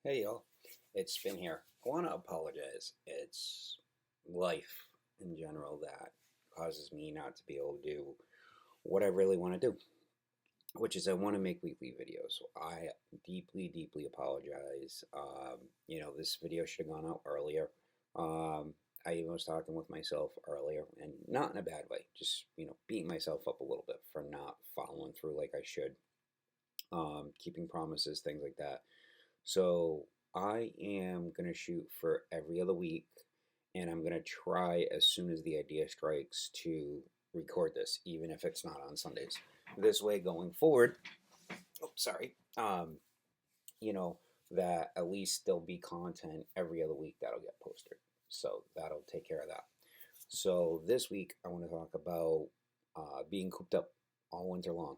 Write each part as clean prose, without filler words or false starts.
Hey y'all, it's Spin here. I want to apologize. It's life in general that causes me not to be able to do what I really want to do, which is I want to make weekly videos. So I deeply, deeply apologize. This video should have gone out earlier. Um, I even was talking with myself earlier, and not in a bad way, just, beating myself up a little bit for not following through like I should, keeping promises, things like that. So I am going to shoot for every other week, and I'm going to try as soon as the idea strikes to record this, even if it's not on Sundays. This way, going forward, oh, sorry, you know, that at least there'll be content every other week that'll get posted. So that'll take care of that. So this week, I want to talk about being cooped up all winter long.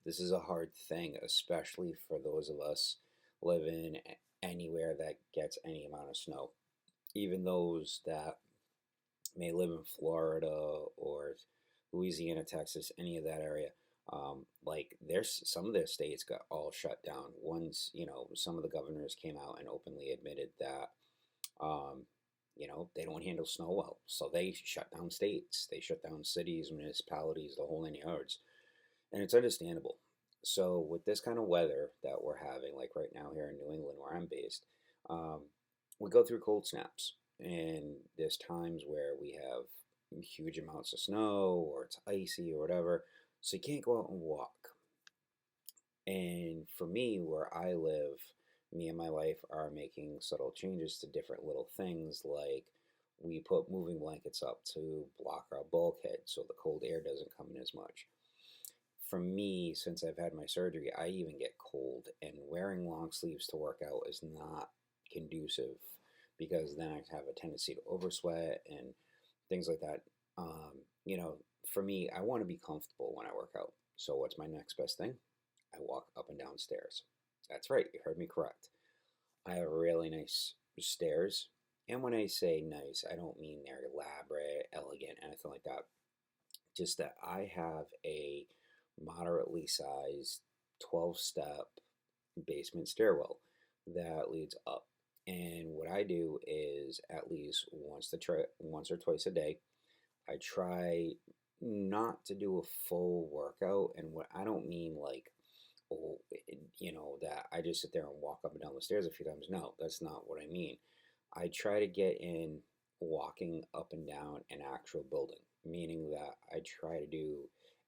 This is a hard thing, especially for those of us living anywhere that gets any amount of snow. Even those that may live in Florida or Louisiana, Texas, any of that area. Like there's some of their states got all shut down. Once some of the governors came out and openly admitted that um, they don't handle snow well, so they shut down states, they shut down cities, municipalities, the whole nine yards, and it's understandable. So with this kind of weather that we're having, like right now here in New England, where I'm based, um, we go through cold snaps, and there's times where we have huge amounts of snow or it's icy or whatever, so you can't go out and walk. And for me, where I live, me and my wife are making subtle changes to different little things, like we put moving blankets up to block our bulkhead so the cold air doesn't come in as much. For me, since I've had my surgery, I even get cold, and wearing long sleeves to work out is not conducive because then I have a tendency to oversweat and things like that. Um, you know, for me, I want to be comfortable when I work out. So, what's my next best thing? I walk up and down stairs. That's right, you heard me correct. I have really nice stairs. And when I say nice, I don't mean they're elaborate, elegant, anything like that. Just that I have a moderately sized 12-step basement stairwell that leads up. And what I do is at least once or twice a day, I try not to do a full workout. And what I don't mean like, oh, that I just sit there and walk up and down the stairs a few times. No, that's not what I mean. I try to get in walking up and down an actual building, meaning that I try to do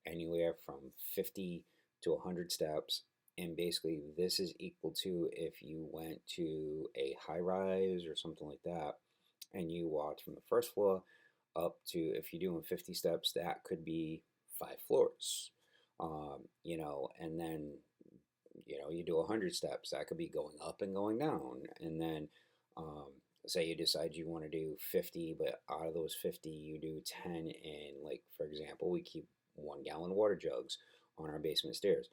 anywhere from 50 to 100 steps. And basically, this is equal to if you went to a high rise or something like that, and you walked from the first floor up to, if you're doing 50 steps, that could be 5 floors. And then you do 100 steps, that could be going up and going down. And then um, say you decide you want to do 50, but out of those 50 you do 10 in, like, for example, we keep 1 gallon water jugs on our basement stairs.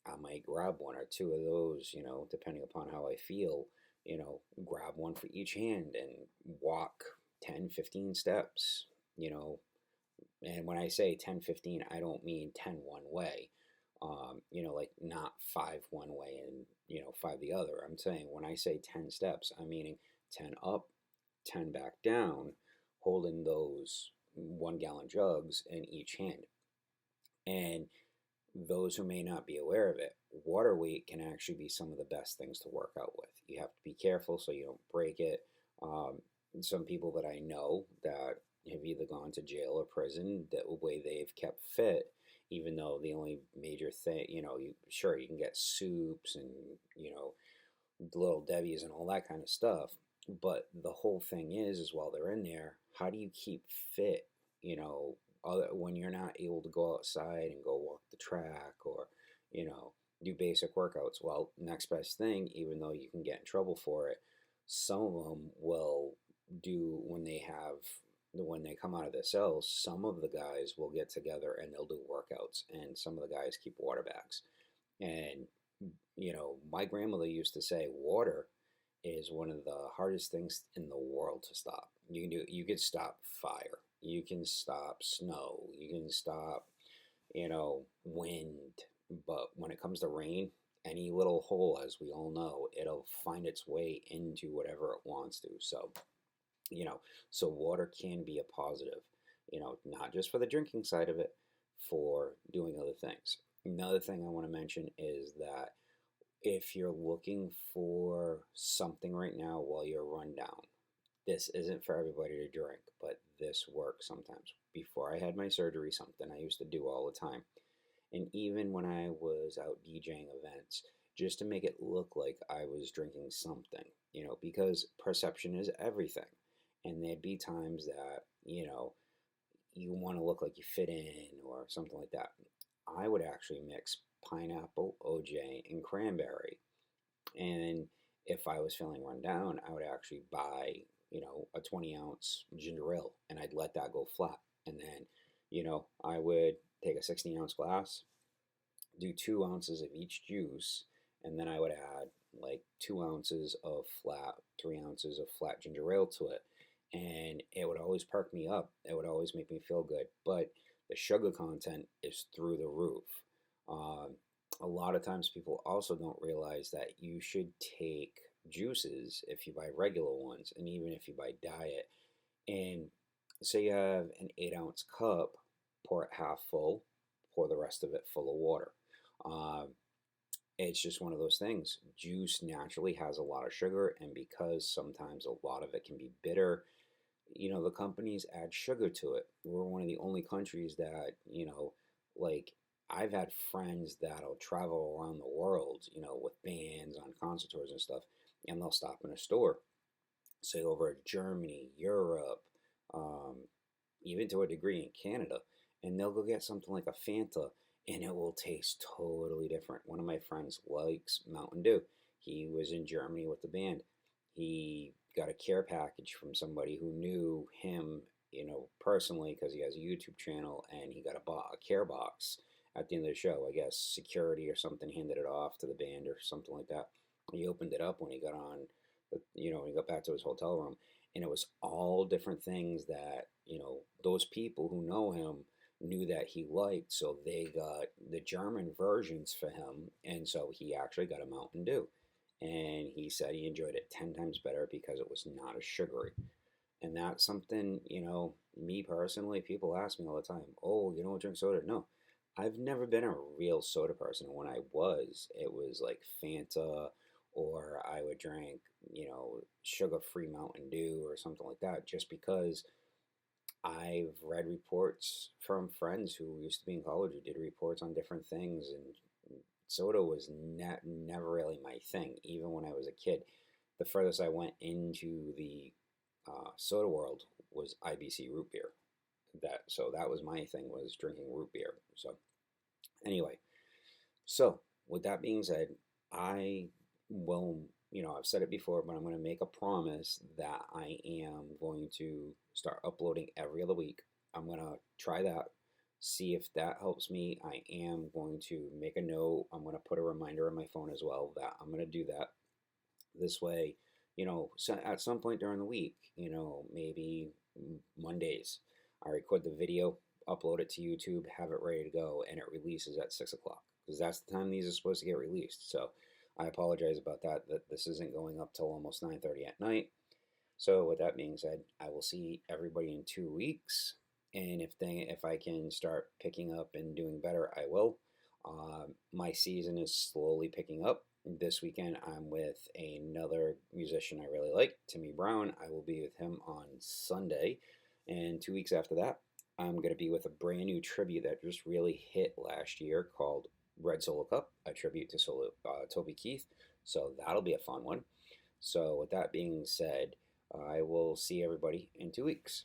I might grab one or two of those, depending upon how I feel, grab one for each hand and walk 10, 15 steps, you know, and when I say 10, 15, I don't mean 10 one way. Like not five one way and, five the other. I'm saying when I say 10 steps, I'm meaning 10 up, 10 back down, holding those 1 gallon jugs in each hand. And those who may not be aware of it, water weight can actually be some of the best things to work out with. You have to be careful so you don't break it. Um, some people that I know that have either gone to jail or prison, the way they've kept fit, even though the only major thing, you can get soups and, little Debbie's and all that kind of stuff. But the whole thing is while they're in there, how do you keep fit, you know, when you're not able to go outside and go walk the track or, you know, do basic workouts? Well, next best thing, even though you can get in trouble for it, some of them will do when they come out of their cells, some of the guys will get together and they'll do workouts, and some of the guys keep water bags. And my grandmother used to say water is one of the hardest things in the world to stop. You can stop fire, you can stop snow, you can stop, wind, but when it comes to rain, any little hole, as we all know, it'll find its way into whatever it wants to. So, you know, so water can be a positive, not just for the drinking side of it, for doing other things. Another thing I want to mention is that if you're looking for something right now while you're run down, this isn't for everybody to drink, but this works sometimes. Before I had my surgery, something I used to do all the time, and even when I was out DJing events, just to make it look like I was drinking something, because perception is everything. And there'd be times that, you want to look like you fit in or something like that. I would actually mix pineapple, OJ, and cranberry. And if I was feeling run down, I would actually buy, a 20-ounce ginger ale and I'd let that go flat. And then, I would take a 16-ounce glass, do 2 ounces of each juice, and then I would add like 2 ounces of flat, 3 ounces of flat ginger ale to it. And it would always perk me up. It would always make me feel good. But the sugar content is through the roof. Um, a lot of times people also don't realize that you should take juices if you buy regular ones, and even if you buy diet. And say you have an 8-ounce cup, pour it half full, pour the rest of it full of water. Um, it's just one of those things. Juice naturally has a lot of sugar, and because sometimes a lot of it can be bitter, the companies add sugar to it. We're one of the only countries that, like I've had friends that'll travel around the world, with bands on concert tours and stuff, and they'll stop in a store, say over Germany, Europe, um, even to a degree in Canada, and they'll go get something like a Fanta, and it will taste totally different. One of my friends likes Mountain Dew. He was in Germany with the band. He got a care package from somebody who knew him, personally, because he has a YouTube channel, and he got a care box at the end of the show. I guess security or something handed it off to the band or something like that. He opened it up when he got on, when he got back to his hotel room, and it was all different things that those people who know him knew that he liked, so they got the German versions for him, and so he actually got a Mountain Dew, and he said he enjoyed it 10 times better because it was not as sugary. And that's something, me personally, people ask me all the time, oh, you don't drink soda? No, I've never been a real soda person. And when I was, it was like Fanta, or I would drink, sugar-free Mountain Dew or something like that, just because I've read reports from friends who used to be in college who did reports on different things, and soda was never really my thing, even when I was a kid. The furthest I went into the soda world was IBC root beer. That was my thing, was drinking root beer. So anyway, so with that being said, I will, I've said it before, but I'm going to make a promise that I am going to start uploading every other week. I'm going to try that, see if that helps me. I am going to make a note. I'm going to put a reminder on my phone as well that I'm going to do that. This way, so at some point during the week, maybe Mondays, I record the video, upload it to YouTube, have it ready to go, and it releases at 6 o'clock, because that's the time these are supposed to get released. So I apologize about that this isn't going up till almost 9:30 at night. So with that being said, I will see everybody in 2 weeks, and if I can start picking up and doing better, I will. My season is slowly picking up. This weekend, I'm with another musician I really like, Timmy Brown. I will be with him on Sunday. And 2 weeks after that, I'm going to be with a brand new tribute that just really hit last year called Red Solo Cup, a tribute to Toby Keith. So that'll be a fun one. So, with that being said, I will see everybody in 2 weeks.